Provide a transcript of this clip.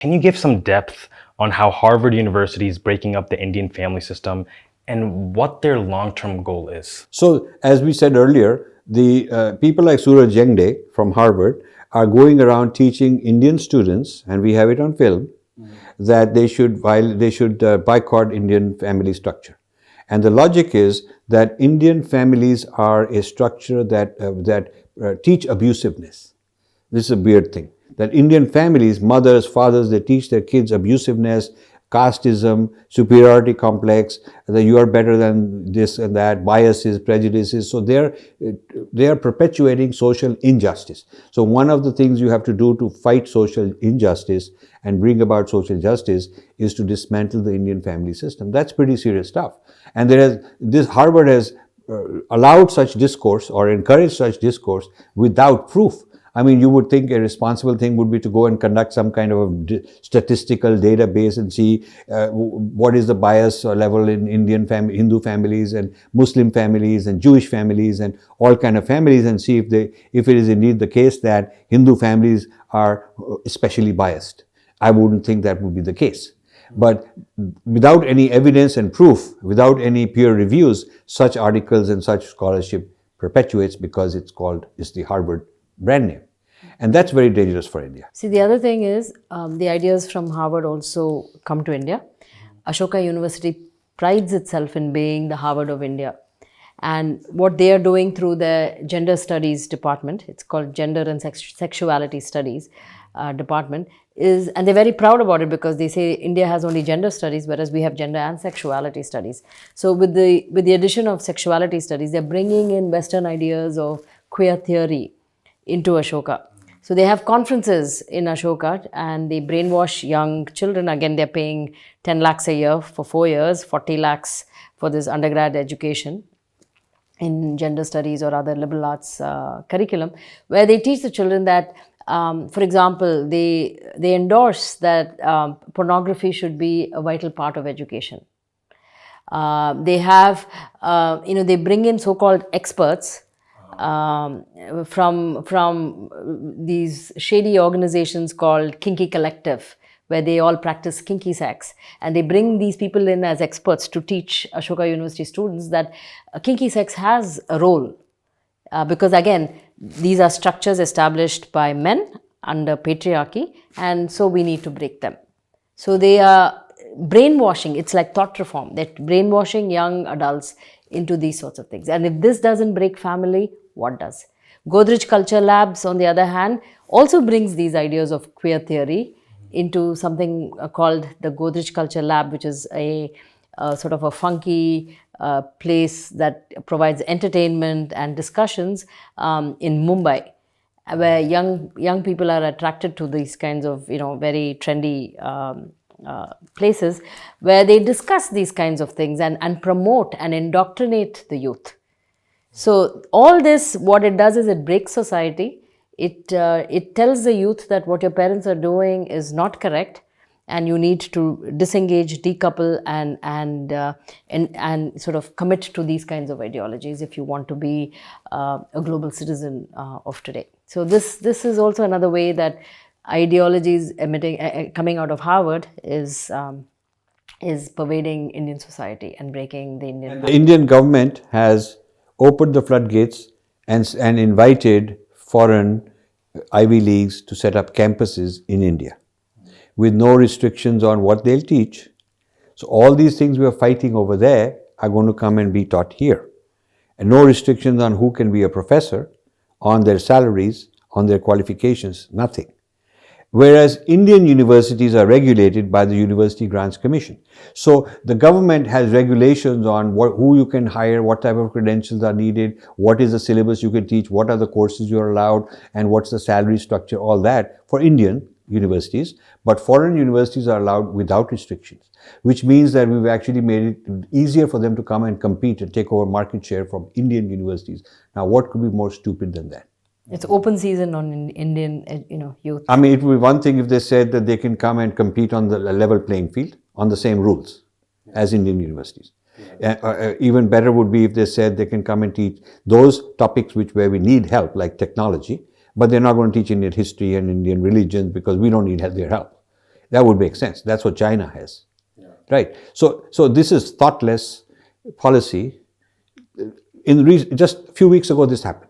Can you give some depth on how Harvard University is breaking up the Indian family system and what their long-term goal is? So, as we said earlier, the people like Suraj Jengde from Harvard are going around teaching Indian students, and we have it on film, that they should boycott Indian family structure. And the logic is that Indian families are a structure that teach abusiveness. This is a weird thing. That Indian families, mothers, fathers, they teach their kids abusiveness, casteism, superiority complex, that you are better than this and that, biases, prejudices. So they are perpetuating social injustice. So one of the things you have to do to fight social injustice and bring about social justice is to dismantle the Indian family system. That's pretty serious stuff. And Harvard has allowed such discourse or encouraged such discourse without proof. I mean, you would think a responsible thing would be to go and conduct some kind of a statistical database and see what is the bias level in Hindu families and Muslim families and Jewish families and all kind of families, and see if it is indeed the case that Hindu families are especially biased. I wouldn't think that would be the case. But without any evidence and proof, without any peer reviews, such articles and such scholarship perpetuates because it's the Harvard brand name. And that's very dangerous for India. See, the other thing is the ideas from Harvard also come to India. Ashoka University prides itself in being the Harvard of India. And what they are doing through the gender studies department, it's called Gender and Sexuality Studies department, and they're very proud about it because they say India has only gender studies, whereas we have gender and sexuality studies. So with the addition of sexuality studies, they're bringing in Western ideas of queer theory into Ashoka. So they have conferences in Ashoka and they brainwash young children. Again, they're paying 10 lakhs a year for 4 years, 40 lakhs for this undergrad education in gender studies or other liberal arts curriculum, where they teach the children that, for example, they endorse that pornography should be a vital part of education. They have, they bring in so-called experts from these shady organizations called KINKY Collective, where they all practice kinky sex. And they bring these people in as experts to teach Ashoka University students that kinky sex has a role. Because again, these are structures established by men under patriarchy, and so we need to break them. So they are brainwashing, it's like thought reform, they're brainwashing young adults into these sorts of things. And if this doesn't break family, what does? Godrej Culture Labs, on the other hand, also brings these ideas of queer theory into something called the Godrej Culture Lab, which is a sort of a funky place that provides entertainment and discussions in Mumbai, where young people are attracted to these kinds of very trendy places, where they discuss these kinds of things and promote and indoctrinate the youth. So all this, what it does is it breaks society. It tells the youth that what your parents are doing is not correct, and you need to disengage, decouple, and sort of commit to these kinds of ideologies if you want to be a global citizen of today. So this is also another way that ideologies coming out of Harvard is pervading Indian society and breaking the Indian. And the Indian government has opened the floodgates and invited foreign Ivy Leagues to set up campuses in India with no restrictions on what they'll teach. So all these things we are fighting over there are going to come and be taught here. And no restrictions on who can be a professor, on their salaries, on their qualifications, nothing. Whereas Indian universities are regulated by the University Grants Commission. So the government has regulations on who you can hire, what type of credentials are needed, what is the syllabus you can teach, what are the courses you're allowed, and what's the salary structure, all that for Indian universities. But foreign universities are allowed without restrictions, which means that we've actually made it easier for them to come and compete and take over market share from Indian universities. Now, what could be more stupid than that? It's open season on Indian, youth. I mean, it would be one thing if they said that they can come and compete on the level playing field on the same rules as Indian universities. Even better would be if they said they can come and teach those topics where we need help, like technology, but they're not going to teach Indian history and Indian religions because we don't need their help. That would make sense. That's what China has. Right? So this is thoughtless policy. Just a few weeks ago this happened.